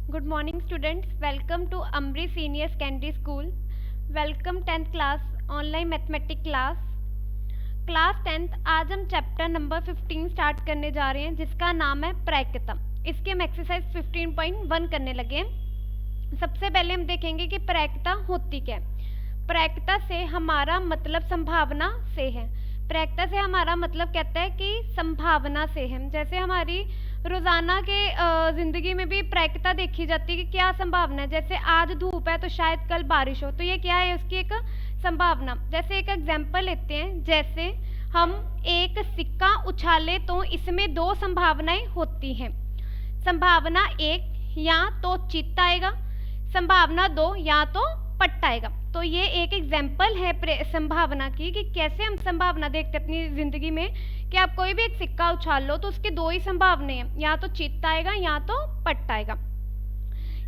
Good morning students. Welcome to Amri Senior Secondary School. Welcome 10th class online mathematics class 10th। आज हम chapter number 15 start करने जा रहे हैं जिसका नाम है प्रायिकता। इसके हम एक्सरसाइज 15.1 करने लगे हैं। सबसे पहले हम देखेंगे कि प्रायिकता होती क्या है। प्रायिकता से हमारा मतलब संभावना से है। प्रायिकता से हमारा मतलब कहता है कि संभावना से है। जैसे हमारी रोज़ाना के ज़िंदगी में भी प्रायिकता देखी जाती है कि क्या संभावना है। जैसे आज धूप है तो शायद कल बारिश हो, तो ये क्या है, उसकी एक संभावना। जैसे एक एग्जाम्पल लेते हैं, जैसे हम एक सिक्का उछाले तो इसमें दो संभावनाएं होती हैं। संभावना एक, या तो चित्त आएगा, संभावना दो, या तो पट्ट आएगा। तो ये एक एग्जाम्पल है संभावना की कि कैसे हम संभावना देखते हैं अपनी ज़िंदगी में कि आप कोई भी एक सिक्का उछाल लो तो उसकी दो ही संभावनाएं हैं, या तो चित्त आएगा या तो पट्ट आएगा।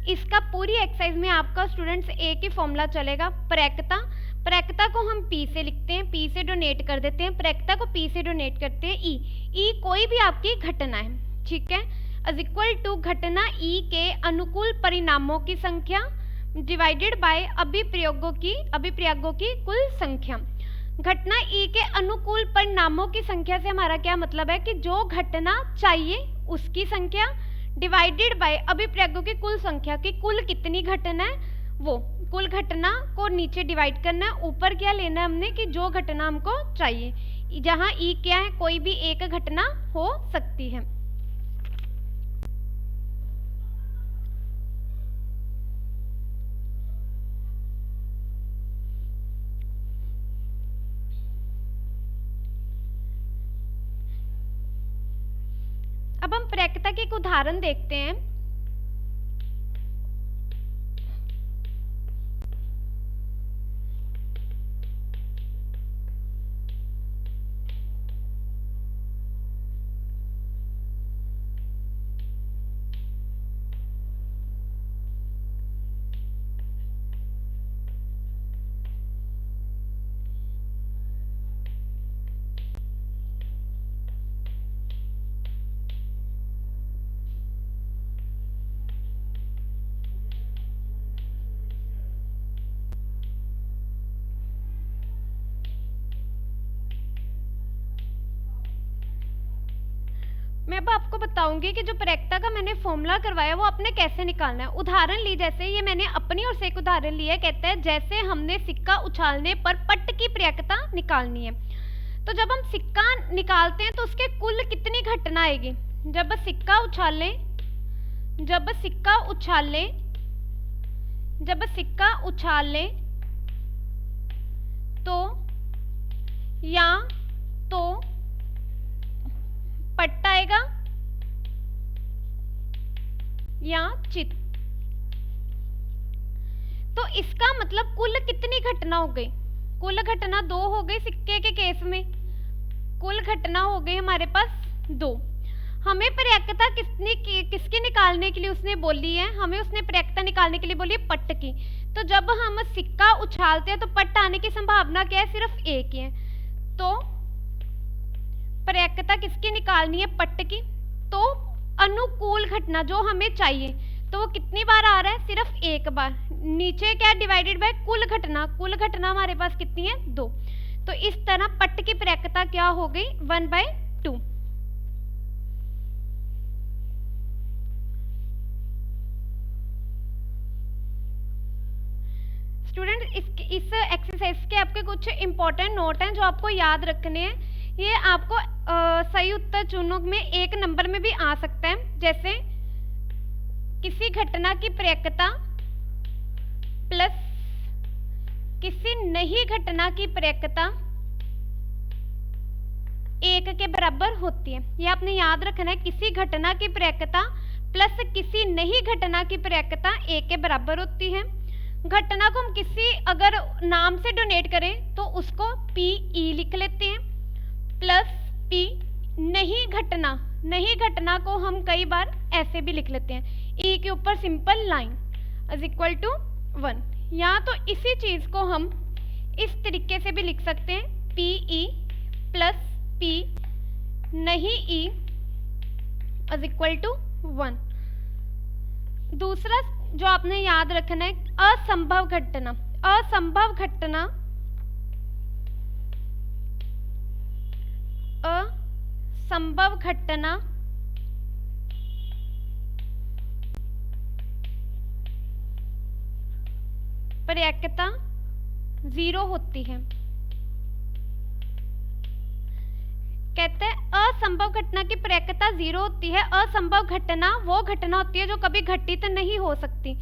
इसका पूरी एक्सरसाइज में आपका स्टूडेंट्स एक ही फॉर्मूला चलेगा, प्रायिकता। प्रायिकता को हम पी से लिखते हैं, पी से डोनेट कर देते हैं, प्रायिकता को पी से डोनेट करते हैं ई कोई भी आपकी घटना है, ठीक है, इज इक्वल टू घटना ई के अनुकूल परिणामों की संख्या डिवाइडेड बाय अभिप्रयोगों की कुल संख्या। घटना ई के अनुकूल परिणामों की संख्या से हमारा क्या मतलब है कि जो घटना चाहिए उसकी संख्या डिवाइडेड बाय अभिप्रयोगों की कुल संख्या की कुल कितनी घटना है, वो कुल घटना को नीचे डिवाइड करना है, ऊपर क्या लेना है हमने कि जो घटना हमको चाहिए। जहाँ ई क्या है, कोई भी एक घटना हो सकती है। अब हम प्रायिकता के एक उदाहरण देखते हैं। मैं अब आपको बताऊंगी कि जो प्रायिकता का मैंने फॉर्मूला करवाया वो आपने कैसे निकालना है। उदाहरण ली, जैसे ये मैंने अपनी ओर से एक उदाहरण लिया है। कहता है जैसे हमने सिक्का उछालने पर पट्ट की प्रायिकता निकालनी है। तो जब हम सिक्का निकालते हैं तो उसके कुल कितनी घटना आएगी। जब सिक्का उछालें तो या तो पट्ट आएगा या चित्त। तो इसका मतलब कुल कितनी घटना हो गई, कुल घटना दो हो गई। सिक्के के केस में कुल घटना हो गई हमारे पास दो। हमें प्रायिकता किसकी निकालने के लिए उसने बोली है, हमें उसने प्रायिकता निकालने के लिए बोली है पट्ट की। तो जब हम सिक्का उछालते हैं तो पट्ट आने की संभावना क्या है, सिर्फ एक ही है। तो प्रायिकता किसकी निकालनी है, पट्ट की। तो अनुकूल घटना जो हमें चाहिए तो वो कितनी बार आ रहा है, सिर्फ एक बार। नीचे क्या डिवाइडेड बाय कुल घटना हमारे पास कितनी है, दो। तो इस तरह पट्ट की प्रायिकता क्या हो गई, 1/2। स्टूडेंट इस एक्सरसाइज के आपके कुछ इंपॉर्टेंट नोट हैं जो आपको याद रखने हैं। ये आपको सही उत्तर चुनो में एक नंबर में भी आ सकता है। जैसे किसी घटना की प्रायिकता प्लस किसी नहीं घटना की प्रायिकता एक के बराबर होती है। ये आपने याद रखना है, किसी घटना की प्रायिकता प्लस किसी नहीं घटना की प्रायिकता एक के बराबर होती है। घटना को हम किसी अगर नाम से डोनेट करें तो उसको पी लिख लेते हैं, प्लस पी नहीं घटना को हम कई बार ऐसे भी लिख लेते हैं, ई के ऊपर simple line is equal to 1। या तो इसी चीज को हम इस तरीके से भी लिख सकते हैं, पी ई प्लस पी नहीं ई इज इक्वल टू 1। दूसरा जो आपने याद रखना है, असंभव घटना। असंभव घटना, असंभव घटना प्रयक्षता 0 होती है। कहते हैं असंभव घटना की प्रयक्षता 0 होती है। असंभव घटना वो घटना होती है जो कभी घटित नहीं हो सकती।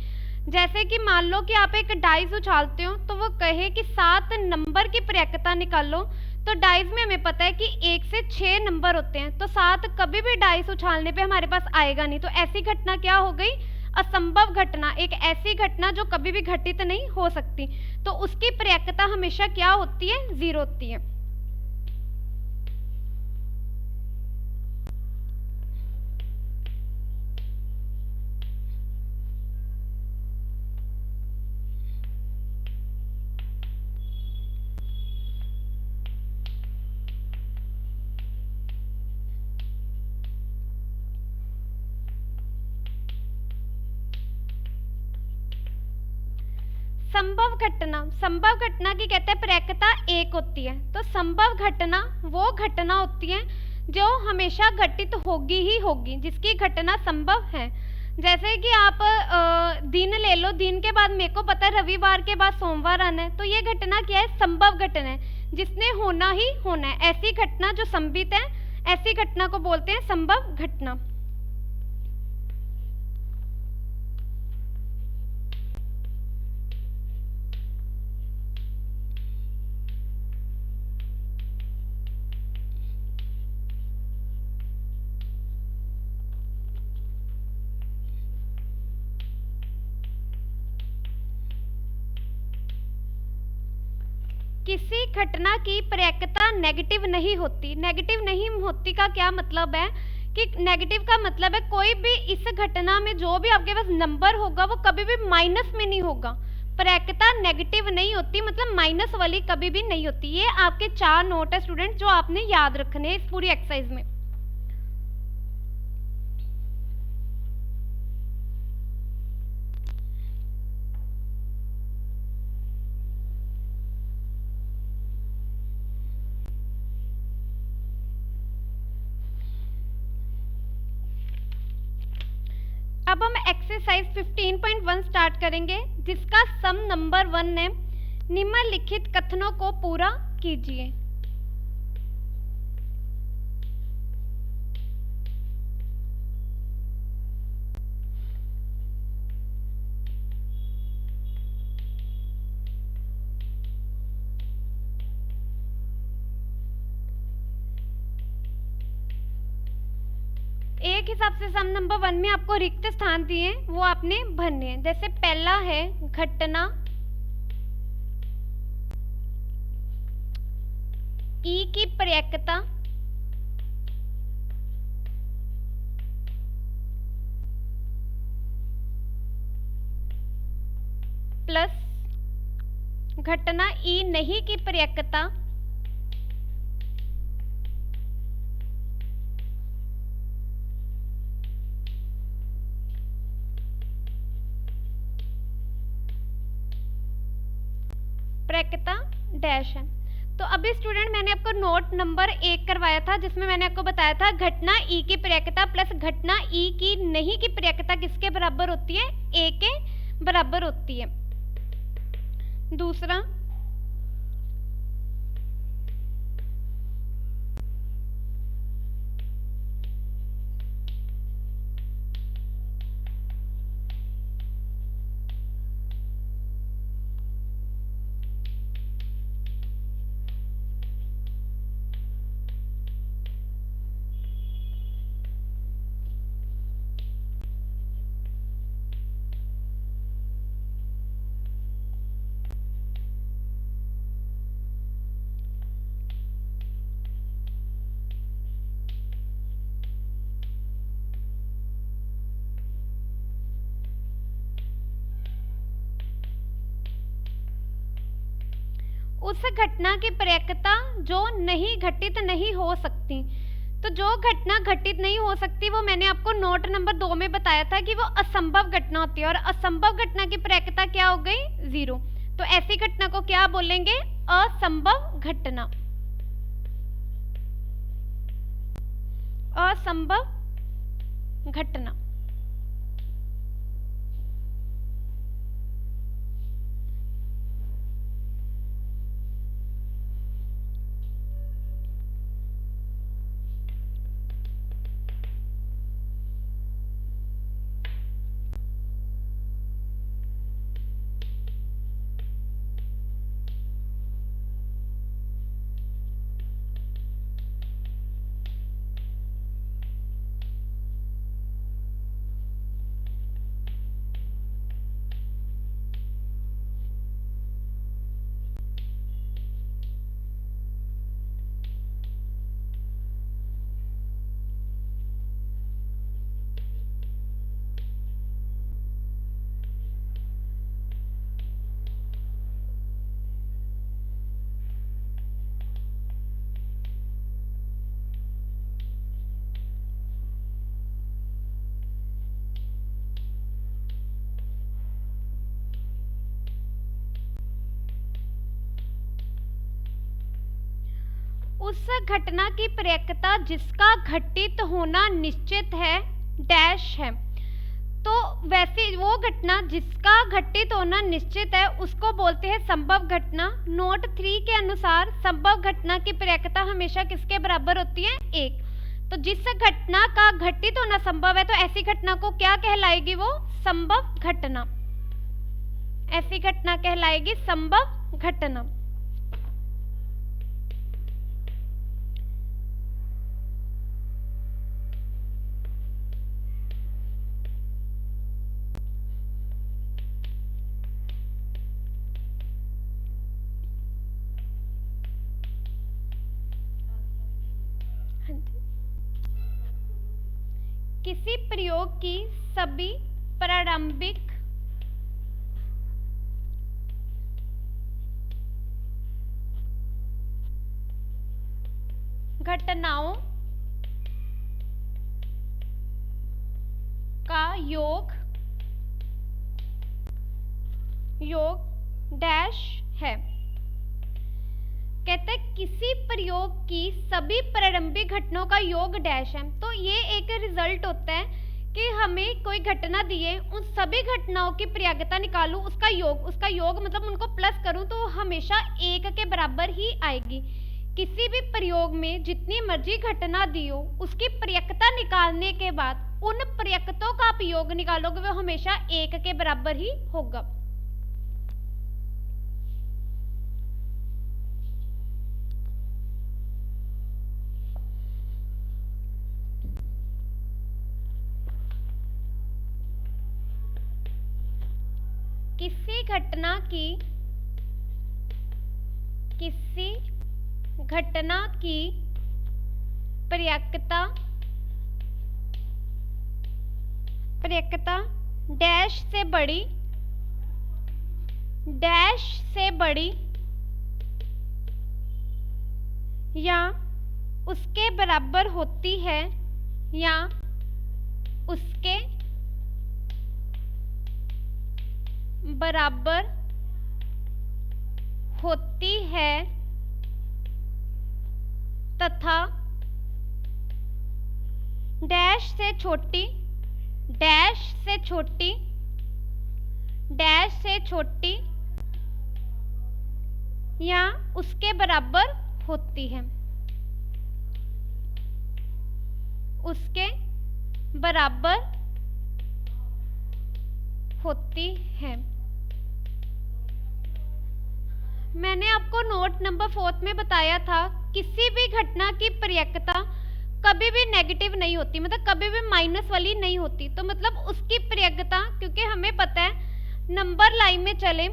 जैसे कि मान लो कि आप एक डाइस उछालते हो, तो वो कहे कि 7 नंबर की प्रयक्षता निकालो, तो डाइस में हमें पता है कि 1 से 6 नंबर होते हैं, तो 7 कभी भी डाइस उछालने पे हमारे पास आएगा नहीं। तो ऐसी घटना क्या हो गई? असंभव घटना। एक ऐसी घटना जो कभी भी घटित नहीं हो सकती, तो उसकी प्रयक्षता हमेशा क्या होती है? 0 होती है। संभव घटना, संभव घटना की कहते हैं प्रयक्षता 1 होती है। तो संभव घटना वो घटना होती है जो हमेशा घटित होगी ही होगी, जिसकी घटना संभव है। जैसे कि आप दिन ले लो, दिन के बाद मेरे को पता है रविवार के बाद सोमवार आना है, तो ये घटना क्या है? संभव घटना है, जिसने होना ही होना है। ऐसी घटना जो संभित है, ऐसी घटना को बोलते हैं संभव घटना। किसी घटना की प्रयक्षता नेगेटिव नहीं होती। नेगेटिव नहीं होती का क्या मतलब है? कि नेगेटिव का मतलब है कोई भी इस घटना में जो भी आपके पास नंबर होगा वो कभी भी माइनस में नहीं होगा। प्रयक्षता नेगेटिव नहीं होती, मतलब माइनस वाली कभी भी नहीं होती। ये आपके 4 नोट है स्टूडेंट जो आपने याद रखने हैं इस पूरी एक्सरसाइज में। अब हम एक्सरसाइज 15.1 स्टार्ट करेंगे, जिसका सम नंबर 1 है। निम्नलिखित कथनों को पूरा कीजिए। एक हिसाब से सम नंबर 1 में आपको रिक्त स्थान दिए, वो आपने भरने हैं। जैसे पहला है घटना ई की प्रयक्षता प्लस घटना ई नहीं की प्रयक्षता प्रयक्षता डैश है। तो अभी स्टूडेंट मैंने आपको नोट नंबर 1 करवाया था, जिसमें मैंने आपको बताया था घटना ई की प्रयक्षता प्लस घटना ई की नहीं की प्रयक्षता किसके बराबर होती है? ए के बराबर होती है। दूसरा उस घटना की प्रयक्षता जो नहीं घटित नहीं हो सकती। तो जो घटना घटित नहीं हो सकती वो मैंने आपको नोट नंबर 2 में बताया था कि वो असंभव घटना होती है, और असंभव घटना की प्रायिकता क्या हो गई? 0। तो ऐसी घटना को क्या बोलेंगे? असंभव घटना। असंभव घटना। उस घटना की प्रायिकता जिसका घटित होना निश्चित है डैश है। तो वैसे वो घटना जिसका घटित होना निश्चित है उसको बोलते हैं संभव घटना। नोट 3 के अनुसार संभव घटना की प्रायिकता हमेशा किसके बराबर होती है? 1। तो जिस घटना का घटित होना संभव है तो ऐसी घटना को क्या कहलाएगी? वो संभव घटना। ऐसी घटना कहलाएगी संभव घटना। किसी प्रयोग की सभी प्रारंभिक घटनाओं का योग डैश है। कहते हैं किसी प्रयोग की सभी प्रारंभिक घटनाओं का योग डैश है। तो ये एक रिजल्ट होता है कि हमें कोई घटना दी है, उन सभी घटनाओं की प्रायिकता निकालूं, उसका योग मतलब उनको प्लस करूं तो हमेशा 1 के बराबर ही आएगी। किसी भी प्रयोग में जितनी मर्जी घटना दी हो उसकी प्रायिकता निकालने के बाद उन प्रायिकताओं का आप योग निकालोगे वो हमेशा 1 के बराबर ही होगा। किसी घटना की प्रायिकता डैश से बड़ी या उसके बराबर होती है या उसके बराबर होती है तथा डैश से छोटी या उसके बराबर होती है। उसके बराबर होती है। मैंने आपको नोट नंबर 4 में बताया था किसी भी घटना की प्रायिकता कभी भी नेगेटिव नहीं होती, मतलब कभी भी माइनस वाली नहीं होती। तो मतलब उसकी प्रायिकता, क्योंकि हमें पता है नंबर लाइन में चले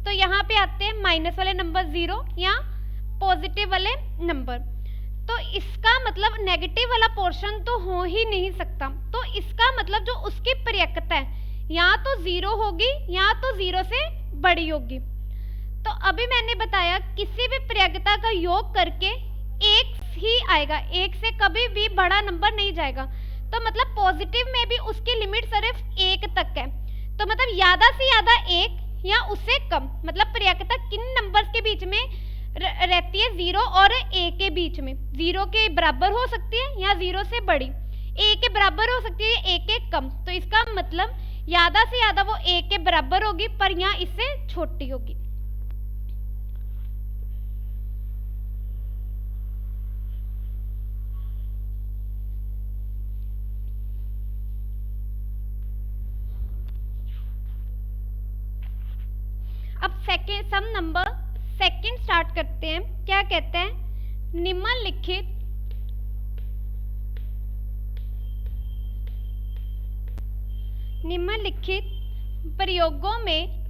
तो यहाँ पे आते हैं माइनस वाले नंबर 0 या पॉजिटिव वाले नंबर, तो इसका मतलब नेगेटिव वाला पोर्शन तो हो ही नहीं सकता। तो इसका मतलब जो उसकी प्रायिकता है या तो 0 होगी या तो 0 से बड़ी होगी। तो अभी मैंने बताया किसी भी प्रायिकता का योग करके एक ही आएगा, 1 से कभी भी बड़ा नंबर नहीं जाएगा। तो मतलब पॉजिटिव में भी उसकी लिमिट सिर्फ 1 तक है। तो मतलब ज़्यादा से ज़्यादा 1 या उससे कम, मतलब प्रयेकता किन नंबर्स के बीच में रहती है, 0 और a के बीच में। 0 के बराबर हो सकती है या 0 से बड़ी, a के बराबर हो सकती है, a के कम। तो इसका मतलब ज़्यादा से ज़्यादा वो a के बराबर होगी, पर यहाँ इससे छोटी होगी। अब second sum number second start करते हैं। क्या कहते हैं, निम्नलिखित प्रयोगों में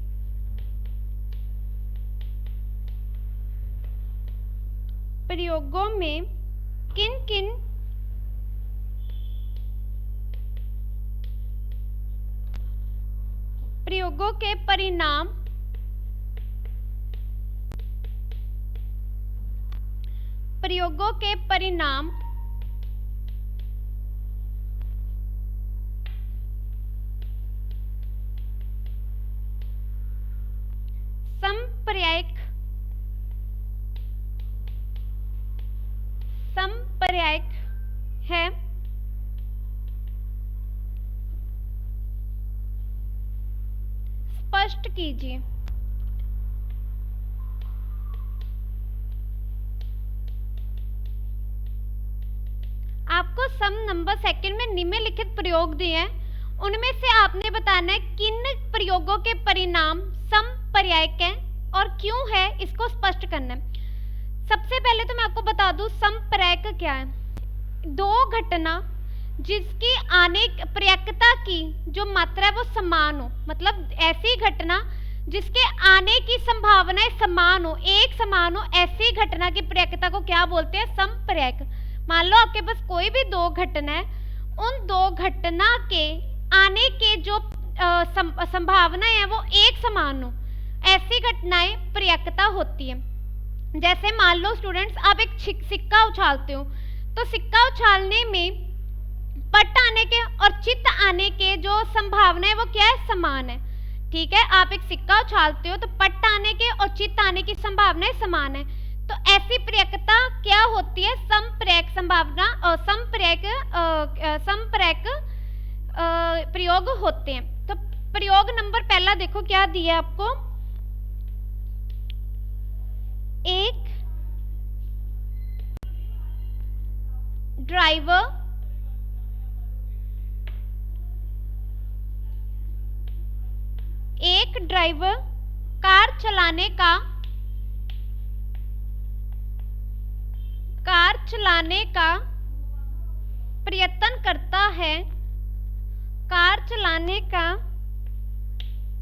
किन किन प्रयोगों के परिणाम समपर्यायक है, स्पष्ट कीजिए। आपको सम नंबर सेकंड में निम्नलिखित प्रयोग दिए हैं, उनमें से आपने बताना है किन प्रयोगों के परिणाम समपर्यायक हैं और क्यों है, इसको स्पष्ट करना है। सबसे पहले तो मैं आपको बता दूं समपर्यायक क्या है। दो घटना जिसकी आने पर्यायकता की जो मात्रा है वो समान हो, मतलब ऐसी घटना जिसके आने की संभावनाएं समान हो, एक समान हो, ऐसी घटना की पर्यायकता को क्या बोलते हैं, समपर्यायक। मान लो आपके पास कोई भी दो घटना है, उन दो घटना के आने के जो संभावनाएं है वो एक समान हो, ऐसी घटनाएं पर्यायकता होती है। जैसे मान लो स्टूडेंट्स, आप एक सिक्का उछालते हो, तो सिक्का उछालने में पट आने के और चित्त आने के जो संभावना है वो क्या है, समान है। ठीक है, आप एक सिक्का उछालते हो तो पट आने के और चित्त आने की संभावनाएं समान है। तो ऐसी पर्यायकता क्या होती है, समपर्यायक संभावना और समपर्यायक प्रयोग होते हैं। तो प्रयोग नंबर पहला देखो क्या दिया आपको, एक ड्राइवर कार चलाने का प्रयत्न करता है, कार चलाने का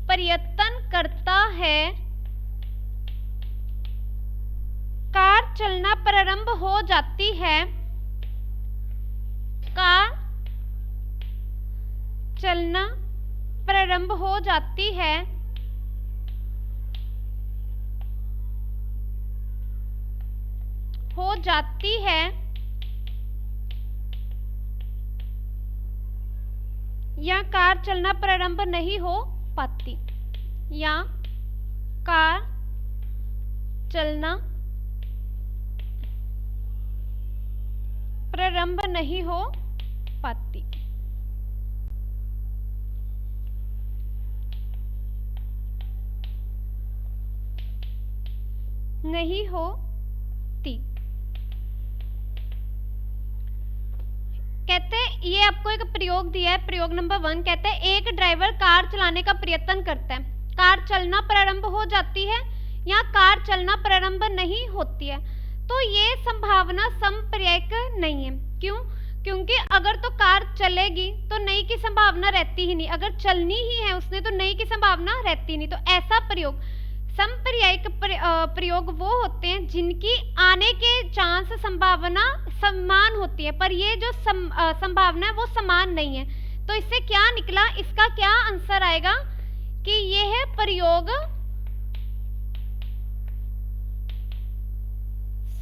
प्रयत्न करता है, कार चलना प्रारंभ हो जाती है, कार चलना प्रारंभ हो जाती है, या कार चलना प्रारंभ नहीं हो पाती, या कार चलना प्रारंभ नहीं हो पाती। नहीं होती। कहते हैं, ये आपको एक प्रयोग दिया है, प्रयोग नंबर 1 कहते हैं एक ड्राइवर कार चलाने का प्रयत्न करता है, कार चलना प्रारंभ हो जाती है या कार चलना प्रारंभ नहीं होती है। तो ये संभावना समपर्यायक नहीं है। क्यों? क्योंकि अगर तो कार चलेगी तो नहीं की संभावना रहती ही नहीं, अगर चलनी ही है उसने तो नहीं की संभावना रहती नहीं। तो ऐसा प्रयोग, समपर्यायिक प्रयोग वो होते हैं जिनकी आने के चांस संभावना समान होती है, पर ये जो संभावना है वो समान नहीं है। तो इससे क्या निकला, इसका क्या आंसर आएगा कि यह प्रयोग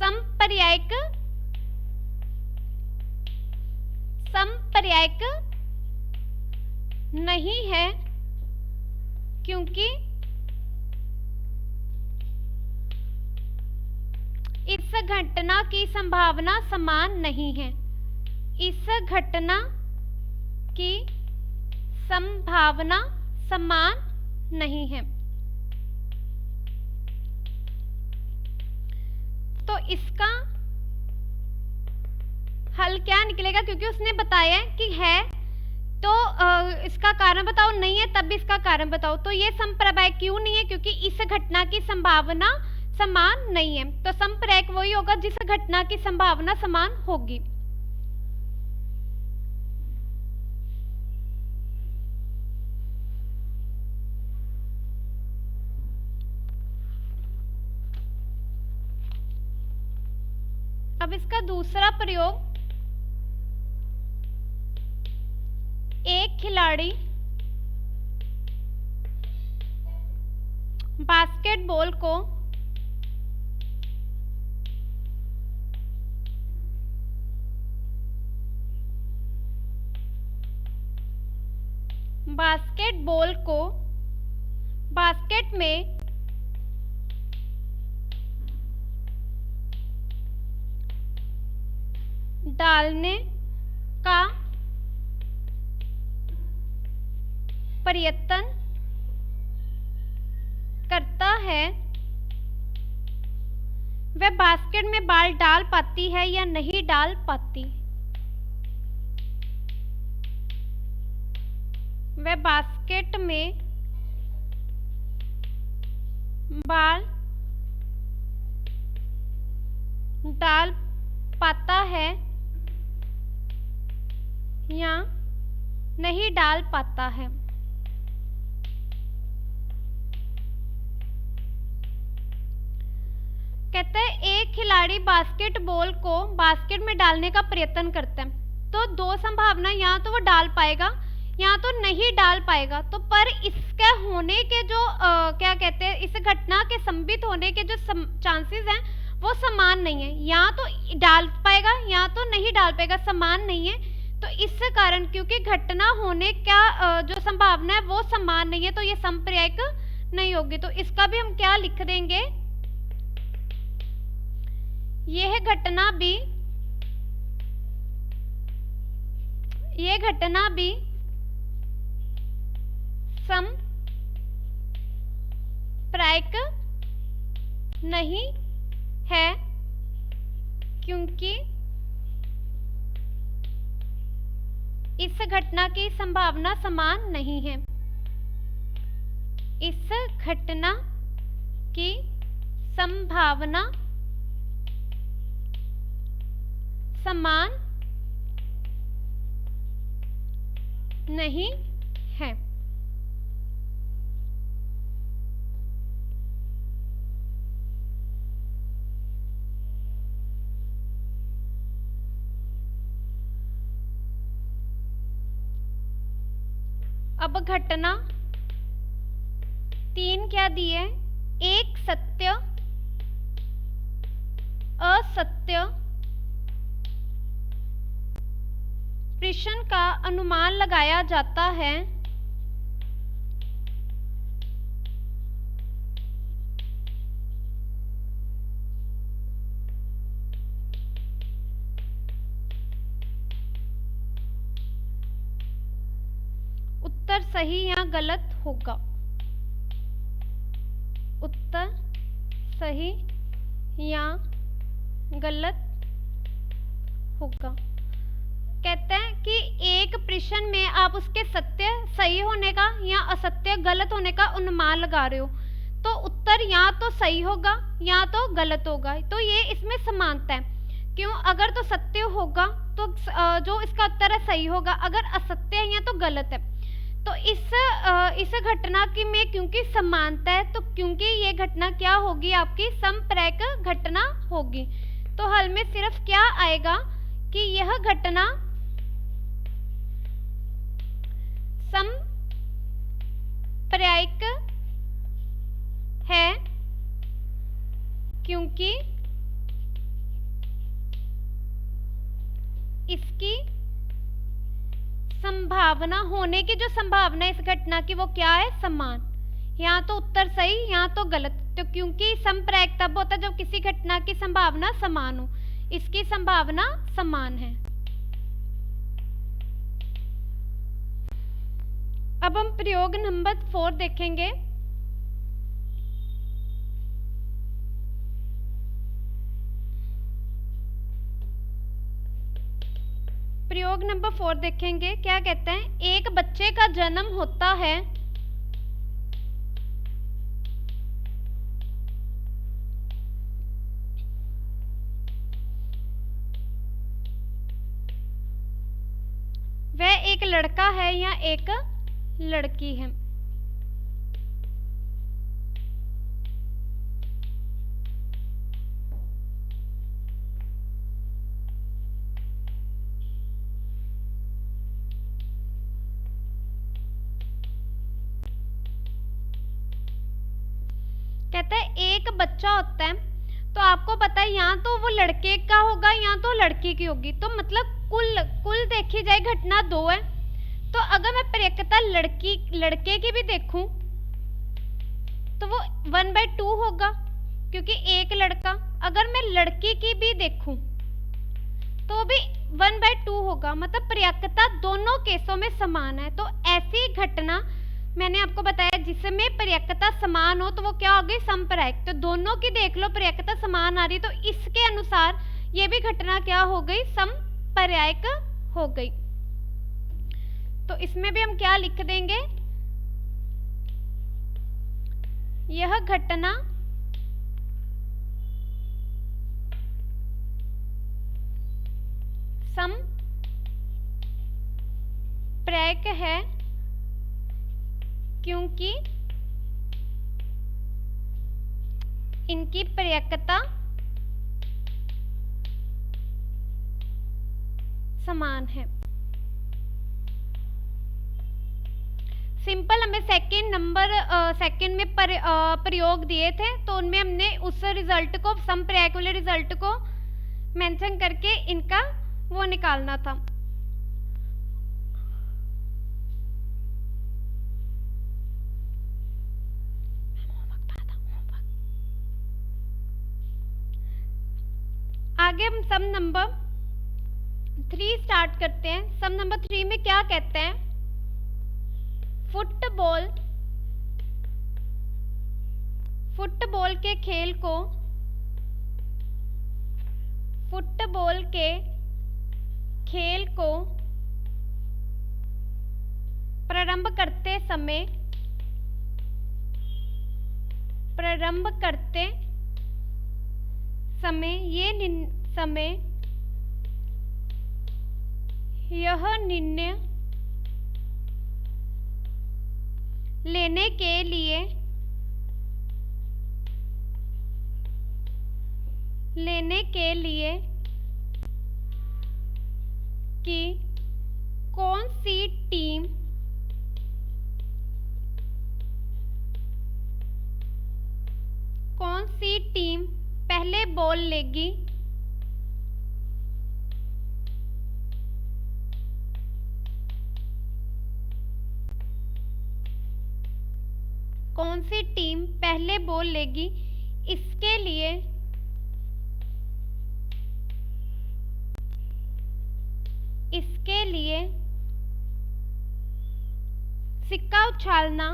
समपर्यायिक संपर्यायक नहीं है क्योंकि इस घटना की संभावना समान नहीं है। इस घटना की संभावना समान नहीं है। तो इसका हल क्या निकलेगा, क्योंकि उसने बताया कि है तो इसका कारण बताओ, नहीं है तब भी इसका कारण बताओ। तो ये संप्रभायक क्यों नहीं है, क्योंकि इस घटना की संभावना समान नहीं है। तो संप्रभायक वही होगा जिस घटना की संभावना समान होगी। अब इसका दूसरा प्रयोग, एक खिलाड़ी बास्केटबॉल को बास्केट में डालने का प्रयत्न करता है, वह बास्केट में बॉल डाल पाती है या नहीं डाल पाती। वह बास्केट में बॉल डाल पाता है या नहीं डाल पाता है। कहते हैं एक खिलाड़ी बास्केटबॉल को बास्केट में डालने का प्रयत्न करता है, तो दो संभावना, या तो वो डाल पाएगा या तो नहीं डाल पाएगा। तो पर इसके होने के जो क्या कहते हैं, इस घटना के संभित होने के जो चांसेस हैं वो समान नहीं है। या तो डाल पाएगा या तो नहीं डाल पाएगा, समान नहीं है। तो इस कारण क्योंकि घटना होने का जो संभावना है वो समान नहीं है, तो ये संपर्यायक नहीं होगी। तो इसका भी हम क्या लिख देंगे, यह घटना भी संप्रायक नहीं है क्योंकि इस घटना की संभावना समान नहीं है। इस घटना की संभावना समान नहीं है। अब घटना 3 क्या दी है, एक सत्य असत्य प्रश्न का अनुमान लगाया जाता है। उत्तर सही या गलत होगा। उत्तर सही या गलत होगा। कहते हैं कि एक प्रश्न में आप उसके सत्य सही होने का या असत्य गलत होने का अनुमान लगा रहे हो, तो उत्तर या तो सही होगा या तो गलत होगा। तो ये इसमें समानता है। क्यों, अगर तो सत्य होगा तो जो इसका उत्तर है सही होगा, अगर असत्य है या तो गलत है। तो इस घटना की में क्योंकि समानता है, तो क्योंकि ये घटना क्या होगी, आपकी संप्रेरक घटना होगी। तो हल में सिर्फ क्या आएगा कि यह घटना संप्रायिक है क्योंकि इसकी संभावना, होने की जो संभावना इस घटना की वो क्या है? समान। यहाँ तो उत्तर सही, यहाँ तो गलत। तो क्योंकि समप्रायिक तब होता है जब किसी घटना की संभावना समान हो, इसकी संभावना समान है। अब हम प्रयोग नंबर 4 देखेंगे। प्रयोग नंबर 4 देखेंगे। क्या कहते हैं? एक बच्चे का जन्म होता है वह एक लड़का है या एक लड़की है। कहता है एक बच्चा होता है, तो आपको पता है यहाँ तो वो लड़के का होगा, यहाँ तो लड़की की होगी, तो मतलब कुल देखी जाए घटना 2 है। तो अगर मैं पर्यायकता लड़के की भी देखूं तो वो 1/2 होगा, क्योंकि एक लड़का। अगर मैं लड़की की भी देखूं तो वो भी 1/2 होगा, मतलब पर्यायकता दोनों केसों में समान है। तो ऐसी घटना मैंने आपको बताया जिसमें पर्यायकता समान हो तो वो क्या हो गई? समपर्यायक। तो दोनों की देख लो, पर्यायकता समान आ रही, तो इसके अनुसार ये भी घटना क्या हो गई? समपर्यायक हो गई। तो इसमें भी हम क्या लिख देंगे? यह घटना समपर्यायक है क्योंकि इनकी पर्यायकता समान है। सिंपल हमें सेकंड में प्रयोग दिए थे, तो उनमें हमने उस रिजल्ट को, समपर्यायक वाले रिजल्ट को मेंशन करके इनका वो निकालना था। आगे हम सम नंबर 3 स्टार्ट करते हैं। सम नंबर 3 में क्या कहते हैं? फुटबॉल के खेल को प्रारंभ करते समय यह निर्णय लेने के लिए कि कौन सी टीम पहले बॉल लेगी, इसके लिए सिक्का उछालना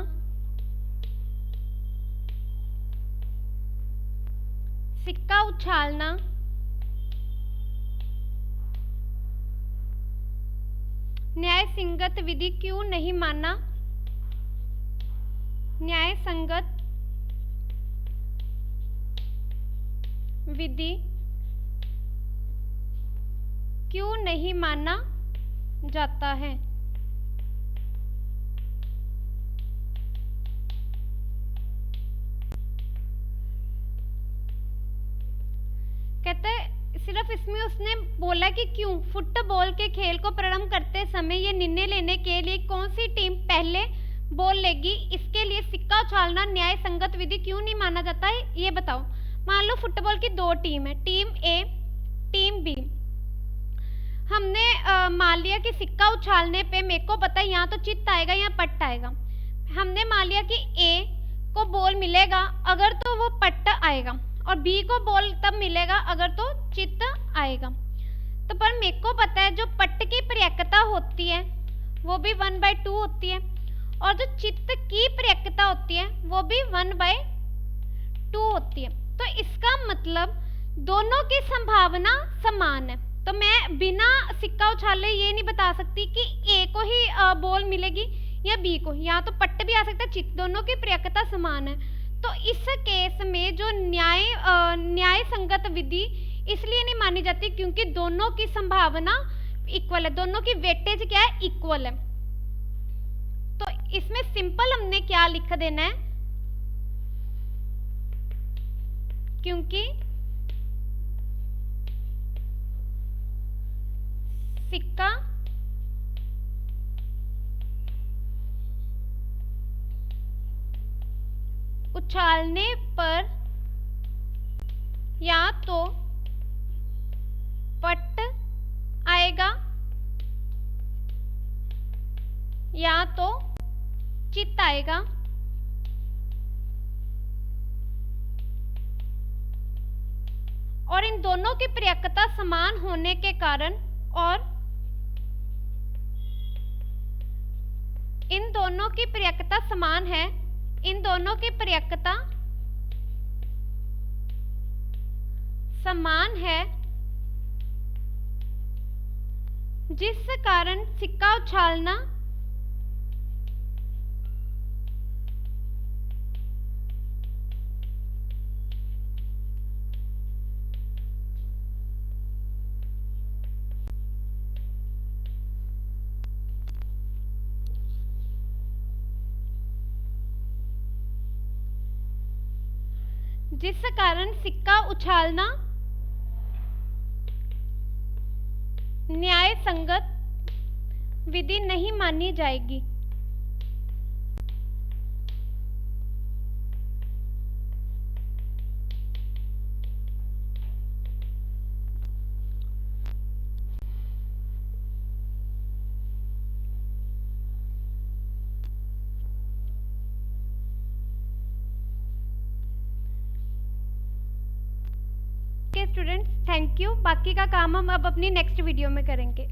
न्याय संगत विधि क्यों नहीं माना? न्याय संगत विधि क्यों नहीं माना जाता है? कहते सिर्फ इसमें उसने बोला कि क्यों फुटबॉल के खेल को प्रारंभ करते समय ये निर्णय लेने के लिए कौन सी टीम पहले बॉल लेगी, इसके लिए सिक्का उछालना न्याय संगत विधि क्यों नहीं माना जाता है, ये बताओ। मान लो फुटबॉल की 2 टीम है, टीम ए टीम बी। हमने मान लिया कि सिक्का उछालने पे मेरे को पता है यहाँ तो चित्त आएगा या पट्ट आएगा। हमने मान लिया कि ए को बॉल मिलेगा अगर तो वो पट्ट आएगा, और बी को बॉल तब मिलेगा अगर तो चित्त आएगा। तो पर मेरे को पता है जो पट्ट की प्रयक्ता होती है वो भी 1/2 होती है, और जो चित्त की प्रयक्ता होती है वो भी 1/2 होती है। तो इसका मतलब दोनों की संभावना समान है। तो मैं बिना सिक्का उछाले ये नहीं बता सकती कि ए को ही बॉल मिलेगी या बी को। यहाँ तो पट्ट भी आ सकता है, चित्त, दोनों की प्रयक्ता समान है। तो इस केस में जो न्याय संगत विधि इसलिए नहीं मानी जाती क्योंकि दोनों की संभावना इक्वल है, दोनों की वेटेज क्या है, इक्वल है। तो इसमें सिंपल हमने क्या लिख देना है, क्योंकि सिक्का उछालने पर या तो पट्ट आएगा या तो चित्त आएगा। और इन दोनों की प्रयक्ता समान होने के कारण और इन दोनों की प्रयक्ता समान है, इन दोनों की प्रयक्ता समान है, जिस कारण सिक्का उछालना न्याय संगत विधि नहीं मानी जाएगी। Students, thank you. बाकी का काम हम अब अपनी नेक्स्ट वीडियो में करेंगे।